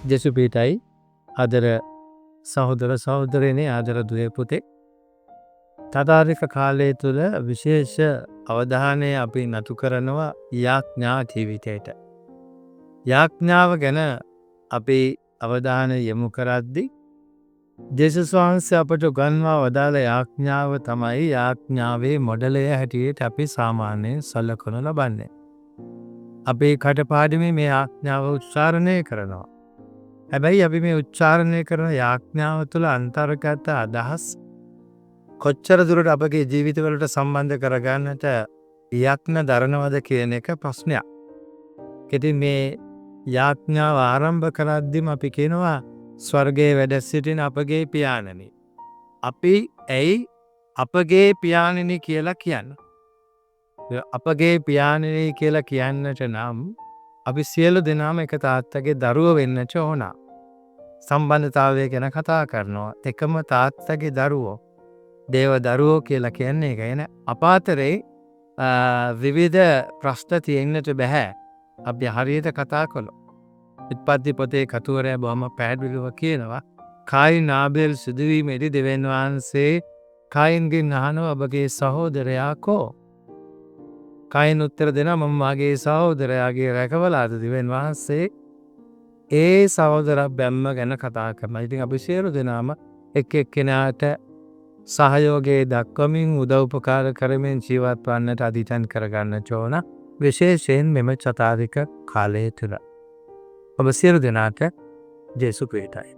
ජෙසු පීටයි ආදර සහෝදර සහෝදරයනේ ආදර දුවේ පුතේ. තදාරික කාලය තුළ විශේෂ අවධානය අපි නතු කරනවා යාඥා ජීවිතයට. යාඥාව ගැන අපි අවධානය යොමු කරද්දී ජේසුස් වහන්සේ අපට උගන්වා වදාළ යාඥාව තමයි යාඥාවේ මොඩලය හැටියට අපි සාමාන්‍යයෙන් සලකනු ලබන්නේ. අපේ කටපාඩමේ මේ යාඥාව උච්චාරණය කරනවා. හැබැයි අපි මේ උච්චාරණය කරන යාඥාව තුළ අන්තර්ගත අදහස් කොච්චර දුරට අපගේ ජීවිතවලට සම්බන්ධ කරගන්නට යාඥා දරනවද කියන එක ප්‍රශ්නයක්. ඉතින් මේ යාඥාව ආරම්භ කරද්දිම අපි කියනවා ස්වර්ගයේ වැඩ සිටින අපගේ පියාණනි. අපි ඇයි අපගේ පියාණනි කියලා කියන්නේ? අපගේ පියාණනි කියලා කියන්නට නම් අපි සියලු දෙනාම එක තාත්තගේ දරුවෝ වෙන්නට ඕන. සම්බන්ධතාවය ගැන කතා කරනවා. එකම තාත්තගේ දරුවෝ. දේව දරුවෝ කියලා කියන්නේ ඒකයි. අප අතරේ විවිධ ප්‍රශ්න තියෙන්නට බෑ. අපි හරියට කතා කළොත්. උත්පත්ති පොතේ කතුවරයා බොහොම පැහැදිලිව කියනවා කායින් ආබේල් සිදුවීමේදී දෙවියන් වහන්සේ කායින්ගෙන් අහනවා ඔබගේ සහෝදරයා කෝ? කායින් උත්තර දෙනවා මම මාගේ සහෝදරයාගේ රැකවලාද දෙවියන් වහන්සේ ඒ සහෝදර බැම්ම ගැන කතා කරනවා. ඉතින් අපි සියලු දෙනාම එක් එක්කෙනාට සහයෝගය දක්වමින් උදව් උපකාර කරමින් ජීවත් වන්නට අධිෂ්ඨාන කරගන්න ඕන. විශේෂයෙන් මෙම චතාරික කාලය තුළ. ඔබ සියලු දෙනාට ජේසු ක්‍රීතයි.